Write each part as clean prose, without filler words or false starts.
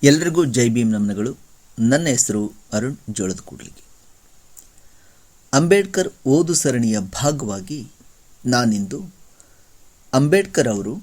ಎಲ್ರಿಗೂ ಜೈ ಭೀಮ್ ನಮನಗಳು. ನನ್ನ ಹೆಸರು ಅರುಣ್ ಜೋಳದ ಕೂಡ್ಲಿಗೆ. ಅಂಬೇಡ್ಕರ್ ಓದು ಸರಣಿಯ ಭಾಗವಾಗಿ ನಾನಿಂದು ಅಂಬೇಡ್ಕರ್ ಅವರು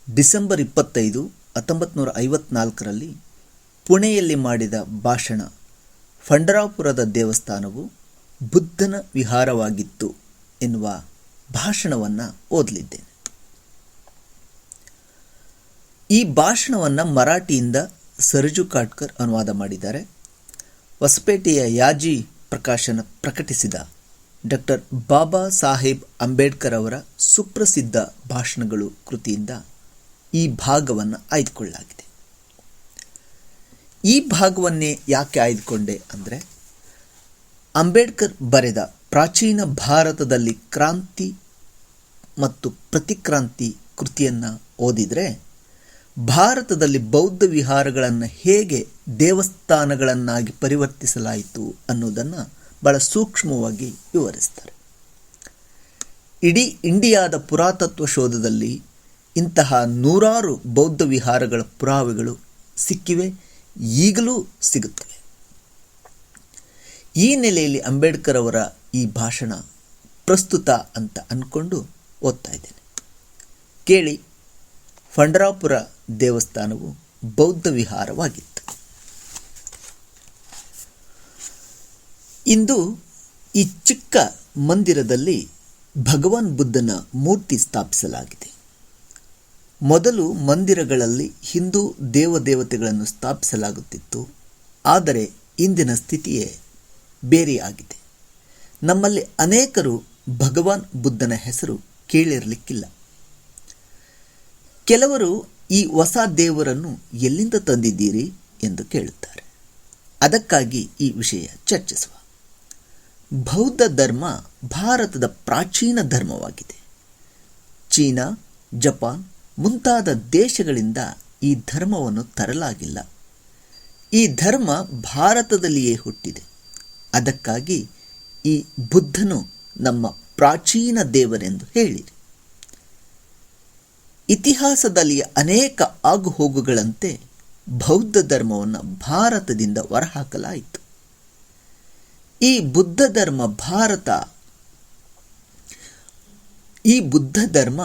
ಡಿಸೆಂಬರ್ 25, 1954ರಲ್ಲಿ ಪುಣೆಯಲ್ಲಿ ಮಾಡಿದ ಭಾಷಣ ಪಂಢರಾಪುರದ ದೇವಸ್ಥಾನವು ಬುದ್ಧನ ವಿಹಾರವಾಗಿತ್ತು ಎನ್ನುವ ಭಾಷಣವನ್ನು ಓದಲಿದ್ದೇನೆ. ಈ ಭಾಷಣವನ್ನು ಮರಾಠಿಯಿಂದ ಸರ್ಜು ಕಾಟ್ಕರ್ ಅನುವಾದ ಮಾಡಿದ್ದಾರೆ. ಹೊಸಪೇಟೆಯ ಯಾಜಿ ಪ್ರಕಾಶನ ಪ್ರಕಟಿಸಿದ ಡಾಕ್ಟರ್ ಬಾಬಾ ಸಾಹೇಬ್ ಅಂಬೇಡ್ಕರ್ ಅವರ ಸುಪ್ರಸಿದ್ಧ ಭಾಷಣಗಳು ಕೃತಿಯಿಂದ ಈ ಭಾಗವನ್ನು ಆಯ್ದುಕೊಳ್ಳಲಾಗಿದೆ. ಈ ಭಾಗವನ್ನೇ ಯಾಕೆ ಆಯ್ದುಕೊಂಡೆ ಅಂದರೆ, ಅಂಬೇಡ್ಕರ್ ಬರೆದ ಪ್ರಾಚೀನ ಭಾರತದಲ್ಲಿ ಕ್ರಾಂತಿ ಮತ್ತು ಪ್ರತಿಕ್ರಾಂತಿ ಕೃತಿಯನ್ನು ಓದಿದರೆ ಭಾರತದಲ್ಲಿ ಬೌದ್ಧ ವಿಹಾರಗಳನ್ನು ಹೇಗೆ ದೇವಸ್ಥಾನಗಳನ್ನಾಗಿ ಪರಿವರ್ತಿಸಲಾಯಿತು ಅನ್ನೋದನ್ನು ಬಹಳ ಸೂಕ್ಷ್ಮವಾಗಿ ವಿವರಿಸ್ತಾರೆ. ಇಡೀ ಇಂಡಿಯಾದ ಪುರಾತತ್ವ ಶೋಧದಲ್ಲಿ ಇಂತಹ ನೂರಾರು ಬೌದ್ಧ ವಿಹಾರಗಳ ಪುರಾವೆಗಳು ಸಿಕ್ಕಿವೆ, ಈಗಲೂ ಸಿಗುತ್ತವೆ. ಈ ನೆಲೆಯಲ್ಲಿ ಅಂಬೇಡ್ಕರ್ ಅವರ ಈ ಭಾಷಣ ಪ್ರಸ್ತುತ ಅಂತ ಅಂದ್ಕೊಂಡು ಓದ್ತಾ ಇದ್ದೇನೆ. ಕೇಳಿ. ಪಂಢರಾಪುರ ದೇವಸ್ಥಾನವು ಬೌದ್ಧ ವಿಹಾರವಾಗಿತ್ತು. ಇಂದು ಈ ಚಿಕ್ಕ ಮಂದಿರದಲ್ಲಿ ಭಗವಾನ್ ಬುದ್ಧನ ಮೂರ್ತಿ ಸ್ಥಾಪಿಸಲಾಗಿದೆ. ಮೊದಲು ಮಂದಿರಗಳಲ್ಲಿ ಹಿಂದೂ ದೇವದೇವತೆಗಳನ್ನು ಸ್ಥಾಪಿಸಲಾಗುತ್ತಿತ್ತು. ಆದರೆ ಇಂದಿನ ಸ್ಥಿತಿಯೇ ಬೇರೆಯಾಗಿದೆ. ನಮ್ಮಲ್ಲಿ ಅನೇಕರು ಭಗವಾನ್ ಬುದ್ಧನ ಹೆಸರು ಕೇಳಿರಲಿಕ್ಕಿಲ್ಲ. ಕೆಲವರು ಈ ಹೊಸ ದೇವರನ್ನು ಎಲ್ಲಿಂದ ತಂದಿದ್ದೀರಿ ಎಂದು ಕೇಳುತ್ತಾರೆ. ಅದಕ್ಕಾಗಿ ಈ ವಿಷಯ ಚರ್ಚಿಸುವ. ಬೌದ್ಧ ಧರ್ಮ ಭಾರತದ ಪ್ರಾಚೀನ ಧರ್ಮವಾಗಿದೆ. ಚೀನಾ, ಜಪಾನ್ ಮುಂತಾದ ದೇಶಗಳಿಂದ ಈ ಧರ್ಮವನ್ನು ತರಲಾಗಿಲ್ಲ. ಈ ಧರ್ಮ ಭಾರತದಲ್ಲಿಯೇ ಹುಟ್ಟಿದೆ. ಅದಕ್ಕಾಗಿ ಈ ಬುದ್ಧನು ನಮ್ಮ ಪ್ರಾಚೀನ ದೇವರೆಂದು ಹೇಳಿರಿ. ಇತಿಹಾಸದಲ್ಲಿ ಅನೇಕ ಆಗುಹೋಗುಗಳಂತೆ ಬೌದ್ಧ ಧರ್ಮವನ್ನು ಭಾರತದಿಂದ ಹೊರಹಾಕಲಾಯಿತು. ಈ ಬುದ್ಧ ಧರ್ಮ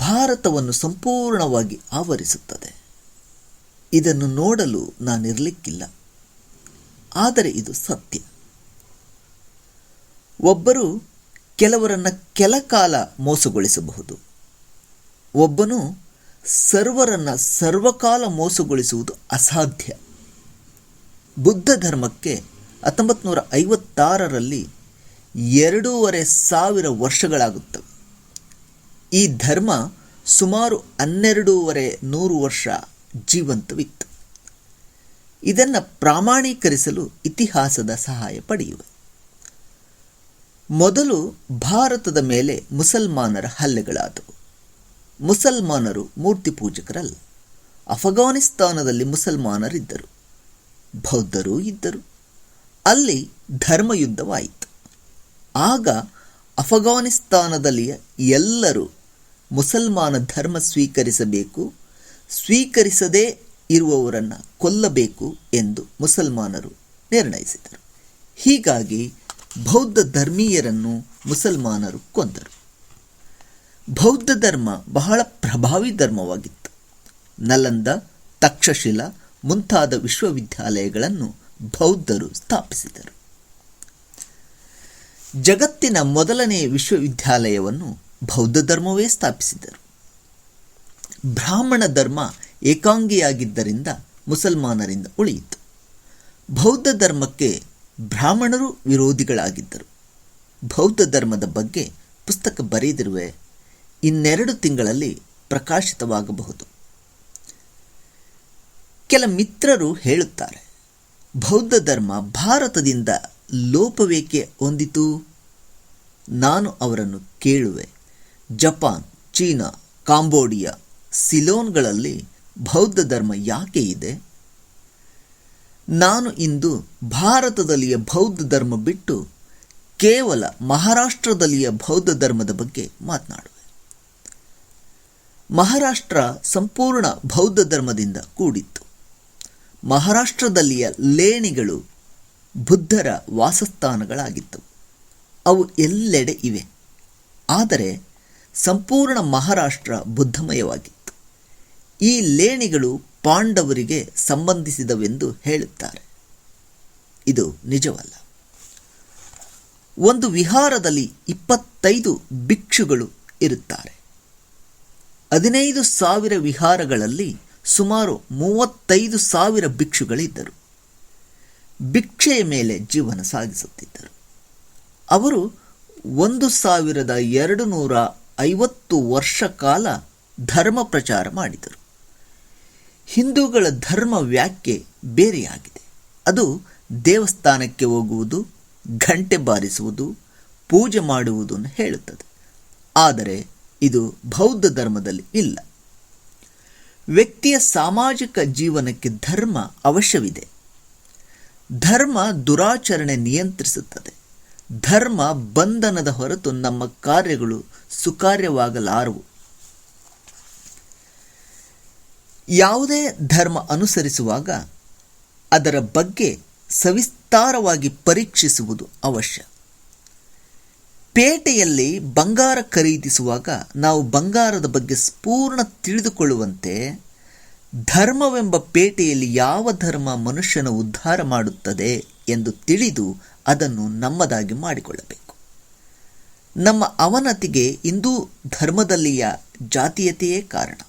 ಭಾರತವನ್ನು ಸಂಪೂರ್ಣವಾಗಿ ಆವರಿಸುತ್ತದೆ. ಇದನ್ನು ನೋಡಲು ನಾನಿರಲಿಕ್ಕಿಲ್ಲ, ಆದರೆ ಇದು ಸತ್ಯ. ಒಬ್ಬರು ಕೆಲವರನ್ನು ಕೆಲ ಕಾಲ ಮೋಸಗೊಳಿಸಬಹುದು. ಒಬ್ಬನು ಸರ್ವರನ್ನು ಸರ್ವಕಾಲ ಮೋಸಗೊಳಿಸುವುದು ಅಸಾಧ್ಯ. ಬುದ್ಧ ಧರ್ಮಕ್ಕೆ 1956ರಲ್ಲಿ 2500 ವರ್ಷಗಳಾಗುತ್ತವೆ. ಈ ಧರ್ಮ ಸುಮಾರು 1250 ವರ್ಷ ಜೀವಂತವಿತ್ತು. ಇದನ್ನು ಪ್ರಾಮಾಣೀಕರಿಸಲು ಇತಿಹಾಸದ ಸಹಾಯ ಪಡೆಯುವೆ. ಮೊದಲು ಭಾರತದ ಮೇಲೆ ಮುಸಲ್ಮಾನರ ಹಲ್ಲೆಗಳಾದವು. ಮುಸಲ್ಮಾನರು ಮೂರ್ತಿ ಪೂಜಕರಲ್ಲ. ಅಫ್ಘಾನಿಸ್ತಾನದಲ್ಲಿ ಮುಸಲ್ಮಾನರಿದ್ದರು, ಬೌದ್ಧರೂ ಇದ್ದರು. ಅಲ್ಲಿ ಧರ್ಮಯುದ್ಧವಾಯಿತು. ಆಗ ಅಫ್ಘಾನಿಸ್ತಾನದಲ್ಲಿಯ ಎಲ್ಲರೂ ಮುಸಲ್ಮಾನ ಧರ್ಮ ಸ್ವೀಕರಿಸಬೇಕು, ಸ್ವೀಕರಿಸದೇ ಇರುವವರನ್ನು ಕೊಲ್ಲಬೇಕು ಎಂದು ಮುಸಲ್ಮಾನರು ನಿರ್ಣಯಿಸಿದರು. ಹೀಗಾಗಿ ಬೌದ್ಧ ಧರ್ಮೀಯರನ್ನು ಮುಸಲ್ಮಾನರು ಕೊಂದರು. ಬೌದ್ಧ ಧರ್ಮ ಬಹಳ ಪ್ರಭಾವಿ ಧರ್ಮವಾಗಿತ್ತು. ನಲಂದ, ತಕ್ಷಶಿಲಾ ಮುಂತಾದ ವಿಶ್ವವಿದ್ಯಾಲಯಗಳನ್ನು ಬೌದ್ಧರು ಸ್ಥಾಪಿಸಿದರು. ಜಗತ್ತಿನ ಮೊದಲನೆಯ ವಿಶ್ವವಿದ್ಯಾಲಯವನ್ನು ಬೌದ್ಧ ಧರ್ಮವೇ ಸ್ಥಾಪಿಸಿದರು. ಬ್ರಾಹ್ಮಣ ಧರ್ಮ ಏಕಾಂಗಿಯಾಗಿದ್ದರಿಂದ ಮುಸಲ್ಮಾನರಿಂದ ಉಳಿಯಿತು. ಬೌದ್ಧ ಧರ್ಮಕ್ಕೆ ಬ್ರಾಹ್ಮಣರು ವಿರೋಧಿಗಳಾಗಿದ್ದರು. ಬೌದ್ಧ ಧರ್ಮದ ಬಗ್ಗೆ ಪುಸ್ತಕ ಬರೆದಿರುವೆ. 2 ತಿಂಗಳಲ್ಲಿ ಪ್ರಕಾಶಿತವಾಗಬಹುದು. ಕೆಲ ಮಿತ್ರರು ಹೇಳುತ್ತಾರೆ, ಬೌದ್ಧ ಧರ್ಮ ಭಾರತದಿಂದ ಲೋಪವೇಕೆ ಹೊಂದಿತು? ನಾನು ಅವರನ್ನು ಕೇಳುವೆ, ಜಪಾನ್, ಚೀನಾ, ಕಾಂಬೋಡಿಯಾ, ಸಿಲೋನ್ಗಳಲ್ಲಿ ಬೌದ್ಧ ಧರ್ಮ ಯಾಕೆ ಇದೆ? ನಾನು ಇಂದು ಭಾರತದಲ್ಲಿಯ ಬೌದ್ಧ ಧರ್ಮ ಬಿಟ್ಟು ಕೇವಲ ಮಹಾರಾಷ್ಟ್ರದಲ್ಲಿಯ ಬೌದ್ಧ ಧರ್ಮದ ಬಗ್ಗೆ ಮಾತನಾಡುವೆ. ಮಹಾರಾಷ್ಟ್ರ ಸಂಪೂರ್ಣ ಬೌದ್ಧ ಧರ್ಮದಿಂದ ಕೂಡಿತ್ತು. ಮಹಾರಾಷ್ಟ್ರದಲ್ಲಿಯ ಲೇಣಿಗಳು ಬುದ್ಧರ ವಾಸಸ್ಥಾನಗಳಾಗಿದ್ದವು. ಅವು ಎಲ್ಲೆಡೆ ಇವೆ. ಆದರೆ ಸಂಪೂರ್ಣ ಮಹಾರಾಷ್ಟ್ರ ಬುದ್ಧಮಯವಾಗಿತ್ತು. ಈ ಲೇಣಿಗಳು ಪಾಂಡವರಿಗೆ ಸಂಬಂಧಿಸಿದವೆಂದು ಹೇಳುತ್ತಾರೆ. ಇದು ನಿಜವಲ್ಲ. ಒಂದು ವಿಹಾರದಲ್ಲಿ 25 ಭಿಕ್ಷುಗಳು ಇರುತ್ತಾರೆ. 15,000 ವಿಹಾರಗಳಲ್ಲಿ ಸುಮಾರು 35,000 ಭಿಕ್ಷುಗಳಿದ್ದರು. ಭಿಕ್ಷೆಯ ಮೇಲೆ ಜೀವನ ಸಾಗಿಸುತ್ತಿದ್ದರು. ಅವರು 1250 ವರ್ಷ ಕಾಲ ಧರ್ಮ ಪ್ರಚಾರ ಮಾಡಿದರು. ಹಿಂದೂಗಳ ಧರ್ಮ ವ್ಯಾಖ್ಯೆ ಬೇರೆಯಾಗಿದೆ. ಅದು ದೇವಸ್ಥಾನಕ್ಕೆ ಹೋಗುವುದು, ಘಂಟೆ ಬಾರಿಸುವುದು, ಪೂಜೆ ಮಾಡುವುದನ್ನು ಹೇಳುತ್ತದೆ. ಆದರೆ ಇದು ಬೌದ್ಧ ಧರ್ಮದಲ್ಲಿ ಇಲ್ಲ. ವ್ಯಕ್ತಿಯ ಸಾಮಾಜಿಕ ಜೀವನಕ್ಕೆ ಧರ್ಮ ಅವಶ್ಯವಿದೆ. ಧರ್ಮ ದುರಾಚರಣೆ ನಿಯಂತ್ರಿಸುತ್ತದೆ. ಧರ್ಮ ಬಂಧನದ ಹೊರತು ನಮ್ಮ ಕಾರ್ಯಗಳು ಸುಕಾರ್ಯವಾಗಲಾರವು. ಯಾವುದೇ ಧರ್ಮ ಅನುಸರಿಸುವಾಗ ಅದರ ಬಗ್ಗೆ ಸವಿಸ್ತಾರವಾಗಿ ಪರೀಕ್ಷಿಸುವುದು ಅವಶ್ಯ. ಪೇಟೆಯಲ್ಲಿ ಬಂಗಾರ ಖರೀದಿಸುವಾಗ ನಾವು ಬಂಗಾರದ ಬಗ್ಗೆ ಪೂರ್ಣ ತಿಳಿದುಕೊಳ್ಳುವಂತೆ ಧರ್ಮವೆಂಬ ಪೇಟೆಯಲ್ಲಿ ಯಾವ ಧರ್ಮ ಮನುಷ್ಯನ ಉದ್ಧಾರ ಮಾಡುತ್ತದೆ ಎಂದು ತಿಳಿದು ಅದನ್ನು ನಮ್ಮದಾಗಿ ಮಾಡಿಕೊಳ್ಳಬೇಕು. ನಮ್ಮ ಅವನತಿಗೆ ಹಿಂದೂ ಧರ್ಮದಲ್ಲಿಯ ಜಾತೀಯತೆಯೇ ಕಾರಣ.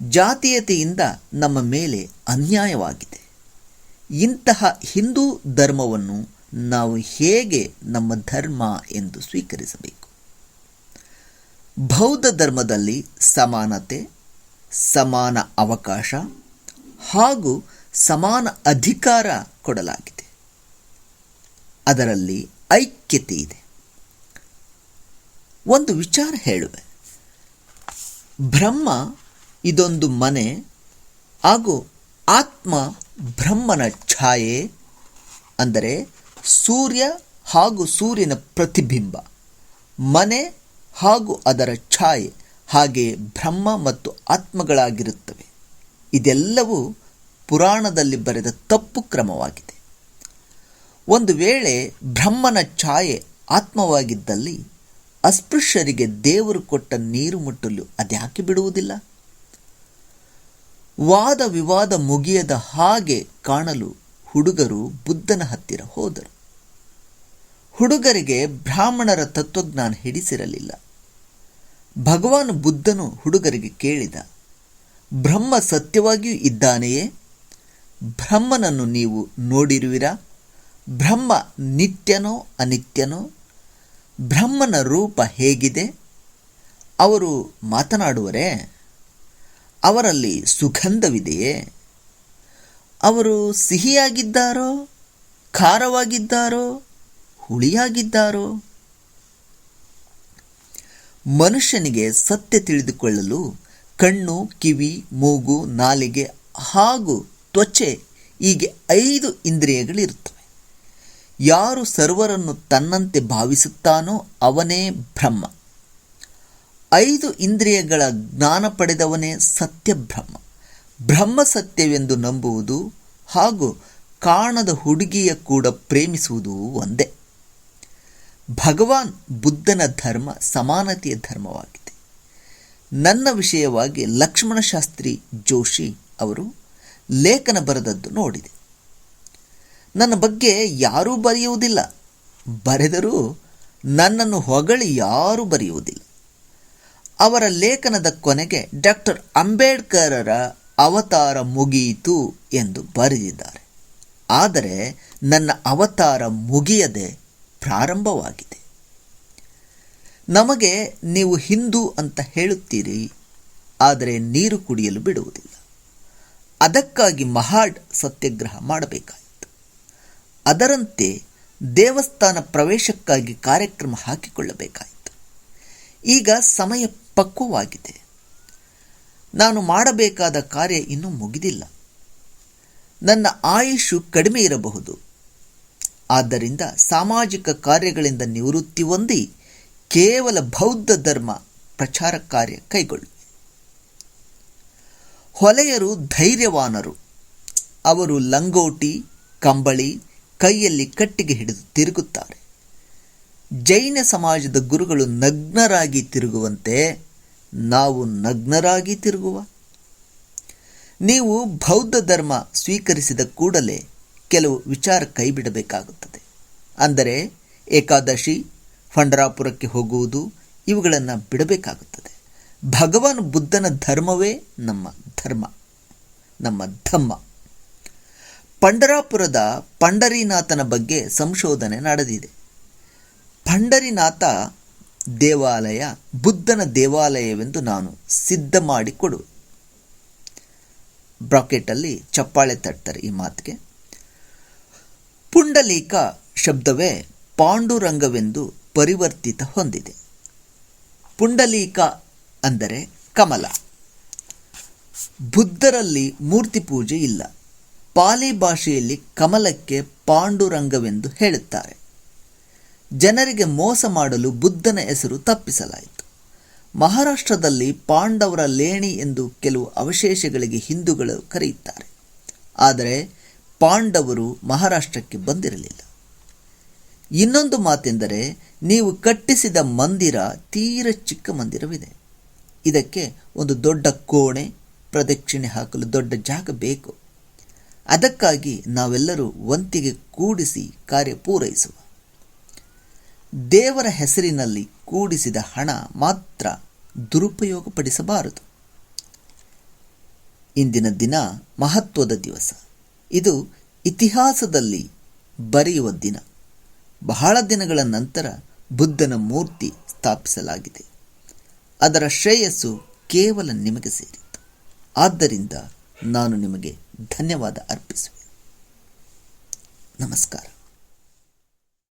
ಜಾತೀಯತೆಯಿಂದ ನಮ್ಮ ಮೇಲೆ ಅನ್ಯಾಯವಾಗಿದೆ. ಇಂತಹ ಹಿಂದೂ ಧರ್ಮವನ್ನು ನಾವು ಹೇಗೆ ನಮ್ಮ ಧರ್ಮ ಎಂದು ಸ್ವೀಕರಿಸಬೇಕು? ಬೌದ್ಧ ಧರ್ಮದಲ್ಲಿ ಸಮಾನತೆ, ಸಮಾನ ಅವಕಾಶ ಹಾಗೂ ಸಮಾನ ಅಧಿಕಾರ ಕೊಡಲಾಗಿದೆ. ಅದರಲ್ಲಿ ಐಕ್ಯತೆ ಇದೆ. ಒಂದು ವಿಚಾರ ಹೇಳುವೆ. ಬ್ರಹ್ಮ ಇದೊಂದು ಮನೆ ಹಾಗೂ ಆತ್ಮ ಬ್ರಹ್ಮನ ಛಾಯೆ, ಅಂದರೆ ಸೂರ್ಯ ಹಾಗೂ ಸೂರ್ಯನ ಪ್ರತಿಬಿಂಬ. ಮನೆ ಹಾಗೂ ಅದರ ಛಾಯೆ ಹಾಗೆಯೇ ಬ್ರಹ್ಮ ಮತ್ತು ಆತ್ಮಗಳಾಗಿರುತ್ತವೆ. ಇದೆಲ್ಲವೂ ಪುರಾಣದಲ್ಲಿ ಬರೆದ ತಪ್ಪು ಕ್ರಮವಾಗಿದೆ. ಒಂದು ವೇಳೆ ಬ್ರಹ್ಮನ ಛಾಯೆ ಆತ್ಮವಾಗಿದ್ದಲ್ಲಿ ಅಸ್ಪೃಶ್ಯರಿಗೆ ದೇವರು ಕೊಟ್ಟ ನೀರು ಮುಟ್ಟಲು ಅದ್ಯಾಕೆ ಬಿಡುವುದಿಲ್ಲ? ವಾದ ವಿವಾದ ಮುಗಿಯದ ಹಾಗೆ ಕಾಣಲು ಹುಡುಗರು ಬುದ್ಧನ ಹತ್ತಿರ ಹೋದರು. ಹುಡುಗರಿಗೆ ಬ್ರಾಹ್ಮಣರ ತತ್ವಜ್ಞಾನ ಹಿಡಿಸಿರಲಿಲ್ಲ. ಭಗವಾನ್ ಬುದ್ಧನು ಹುಡುಗರಿಗೆ ಕೇಳಿದ, ಬ್ರಹ್ಮ ಸತ್ಯವಾಗಿಯೂ ಇದ್ದಾನೆಯೇ? ಬ್ರಹ್ಮನನ್ನು ನೀವು ನೋಡಿರುವಿರಾ? ಬ್ರಹ್ಮ ನಿತ್ಯನೋ ಅನಿತ್ಯನೋ? ಬ್ರಹ್ಮನ ರೂಪ ಹೇಗಿದೆ? ಅವರು ಮಾತನಾಡುವರೇ? ಅವರಲ್ಲಿ ಸುಗಂಧವಿದೆಯೇ? ಅವರು ಸಿಹಿಯಾಗಿದ್ದಾರೋ, ಖಾರವಾಗಿದ್ದಾರೋ, ಹುಳಿಯಾಗಿದ್ದಾರೋ? ಮನುಷ್ಯನಿಗೆ ಸತ್ಯ ತಿಳಿದುಕೊಳ್ಳಲು ಕಣ್ಣು, ಕಿವಿ, ಮೂಗು, ನಾಲಿಗೆ ಹಾಗೂ ತ್ವಚೆ ಹೀಗೆ 5 ಇಂದ್ರಿಯಗಳಿರುತ್ತವೆ. ಯಾರು ಸರ್ವರನ್ನು ತನ್ನಂತೆ ಭಾವಿಸುತ್ತಾನೋ ಅವನೇ ಬ್ರಹ್ಮ. 5 ಇಂದ್ರಿಯಗಳ ಜ್ಞಾನ ಪಡೆದವನೇ ಸತ್ಯ ಬ್ರಹ್ಮ. ಬ್ರಹ್ಮ ಸತ್ಯವೆಂದು ನಂಬುವುದು ಹಾಗೂ ಕಾಣದ ಹುಡುಗಿಯ ಕೂಡ ಪ್ರೇಮಿಸುವುದು ಒಂದೇ. ಭಗವಾನ್ ಬುದ್ಧನ ಧರ್ಮ ಸಮಾನತೆಯ ಧರ್ಮವಾಗಿದೆ. ನನ್ನ ವಿಷಯವಾಗಿ ಲಕ್ಷ್ಮಣಶಾಸ್ತ್ರಿ ಜೋಶಿ ಅವರು ಲೇಖನ ಬರೆದದ್ದು ನೋಡಿದೆ. ನನ್ನ ಬಗ್ಗೆ ಯಾರೂ ಬರೆಯುವುದಿಲ್ಲ. ಬರೆದರೂ ನನ್ನನ್ನು ಹೊಗಳಿ ಯಾರೂ ಬರೆಯುವುದಿಲ್ಲ. ಅವರ ಲೇಖನದ ಕೊನೆಗೆ ಡಾಕ್ಟರ್ ಅಂಬೇಡ್ಕರರ ಅವತಾರ ಮುಗಿಯಿತು ಎಂದು ಬರೆದಿದ್ದಾರೆ. ಆದರೆ ನನ್ನ ಅವತಾರ ಮುಗಿಯದೆ ಪ್ರಾರಂಭವಾಗಿದೆ. ನಮಗೆ ನೀವು ಹಿಂದೂ ಅಂತ ಹೇಳುತ್ತೀರಿ, ಆದರೆ ನೀರು ಕುಡಿಯಲು ಬಿಡುವುದಿಲ್ಲ. ಅದಕ್ಕಾಗಿ ಮಹಾಡ್ ಸತ್ಯಾಗ್ರಹ ಮಾಡಬೇಕಾಯಿತು. ಅದರಂತೆ ದೇವಸ್ಥಾನ ಪ್ರವೇಶಕ್ಕಾಗಿ ಕಾರ್ಯಕ್ರಮ ಹಾಕಿಕೊಳ್ಳಬೇಕಾಯಿತು. ಈಗ ಸಮಯ ಪಕ್ವವಾಗಿದೆ. ನಾನು ಮಾಡಬೇಕಾದ ಕಾರ್ಯ ಇನ್ನೂ ಮುಗಿದಿಲ್ಲ. ನನ್ನ ಆಯುಷು ಕಡಿಮೆ ಇರಬಹುದು. ಆದ್ದರಿಂದ ಸಾಮಾಜಿಕ ಕಾರ್ಯಗಳಿಂದ ನಿವೃತ್ತಿ ಹೊಂದಿ ಕೇವಲ ಬೌದ್ಧ ಧರ್ಮ ಪ್ರಚಾರ ಕಾರ್ಯ ಕೈಗೊಳ್ಳುವೆ. ಹೊಲೆಯರು ಧೈರ್ಯವಾನರು. ಅವರು ಲಂಗೋಟಿ, ಕಂಬಳಿ, ಕೈಯಲ್ಲಿ ಕಟ್ಟಿಗೆ ಹಿಡಿದು ತಿರುಗುತ್ತಾರೆ. ಜೈನ ಸಮಾಜದ ಗುರುಗಳು ನಗ್ನರಾಗಿ ತಿರುಗುವಂತೆ ನಾವು ನಗ್ನರಾಗಿ ತಿರುಗುವ. ನೀವು ಬೌದ್ಧ ಧರ್ಮ ಸ್ವೀಕರಿಸಿದ ಕೂಡಲೇ ಕೆಲವು ವಿಚಾರ ಕೈಬಿಡಬೇಕಾಗುತ್ತದೆ. ಅಂದರೆ ಏಕಾದಶಿ, ಪಂಢರಾಪುರಕ್ಕೆ ಹೋಗುವುದು, ಇವುಗಳನ್ನು ಬಿಡಬೇಕಾಗುತ್ತದೆ. ಭಗವಾನ್ ಬುದ್ಧನ ಧರ್ಮವೇ ನಮ್ಮ ಧರ್ಮ, ನಮ್ಮ ಧಮ್ಮ. ಪಂಢರಾಪುರದ ಪಂಢರೀನಾಥನ ಬಗ್ಗೆ ಸಂಶೋಧನೆ ನಡೆದಿದೆ. ಪಂಢರೀನಾಥ ದೇವಾಲಯ ಬುದ್ಧನ ದೇವಾಲಯವೆಂದು ನಾನು ಸಿದ್ಧ ಮಾಡಿಕೊಡುವೆ. ಬ್ರಾಕೆಟಲ್ಲಿ ಚಪ್ಪಾಳೆ ತಟ್ತಾರೆ ಈ ಮಾತಿಗೆ. ಪುಂಡಲೀಕ ಶಬ್ದವೇ ಪಾಂಡುರಂಗವೆಂದು ಪರಿವರ್ತಿತ ಹೊಂದಿದೆ. ಪುಂಡಲೀಕ ಅಂದರೆ ಕಮಲ. ಬುದ್ಧರಲ್ಲಿ ಮೂರ್ತಿ ಪೂಜೆ ಇಲ್ಲ. ಪಾಲಿ ಭಾಷೆಯಲ್ಲಿ ಕಮಲಕ್ಕೆ ಪಾಂಡುರಂಗವೆಂದು ಹೇಳುತ್ತಾರೆ. ಜನರಿಗೆ ಮೋಸ ಮಾಡಲು ಬುದ್ಧನ ಹೆಸರು ತಪ್ಪಿಸಲಾಯಿತು. ಮಹಾರಾಷ್ಟ್ರದಲ್ಲಿ ಪಾಂಡವರ ಲೇಣಿ ಎಂದು ಕೆಲವು ಅವಶೇಷಗಳಿಗೆ ಹಿಂದೂಗಳು ಕರೆಯುತ್ತಾರೆ. ಆದರೆ ಪಾಂಡವರು ಮಹಾರಾಷ್ಟ್ರಕ್ಕೆ ಬಂದಿರಲಿಲ್ಲ. ಇನ್ನೊಂದು ಮಾತೆಂದರೆ, ನೀವು ಕಟ್ಟಿಸಿದ ಮಂದಿರ ತೀರ ಚಿಕ್ಕ ಮಂದಿರವಿದೆ. ಇದಕ್ಕೆ ಒಂದು ದೊಡ್ಡ ಕೋಣೆ, ಪ್ರದಕ್ಷಿಣೆ ಹಾಕಲು ದೊಡ್ಡ ಜಾಗ ಬೇಕು. ಅದಕ್ಕಾಗಿ ನಾವೆಲ್ಲರೂ ವಂತಿಗೆ ಕೂಡಿಸಿ ಕಾರ್ಯ ಪೂರೈಸುವ. ದೇವರ ಹೆಸರಿನಲ್ಲಿ ಕೂಡಿಸಿದ ಹಣ ಮಾತ್ರ ದುರುಪಯೋಗಪಡಿಸಬಾರದು. ಇಂದಿನ ದಿನ ಮಹತ್ವದ ದಿವಸ. ಇದು ಇತಿಹಾಸದಲ್ಲಿ ಬರೆಯುವ ದಿನ. ಬಹಳ ದಿನಗಳ ನಂತರ ಬುದ್ಧನ ಮೂರ್ತಿ ಸ್ಥಾಪಿಸಲಾಗಿದೆ. ಅದರ ಶ್ರೇಯಸ್ಸು ಕೇವಲ ನಿಮಗೆ ಸೇರಿತು. ಆದ್ದರಿಂದ ನಾನು ನಿಮಗೆ ಧನ್ಯವಾದ ಅರ್ಪಿಸುವೆ. ನಮಸ್ಕಾರ.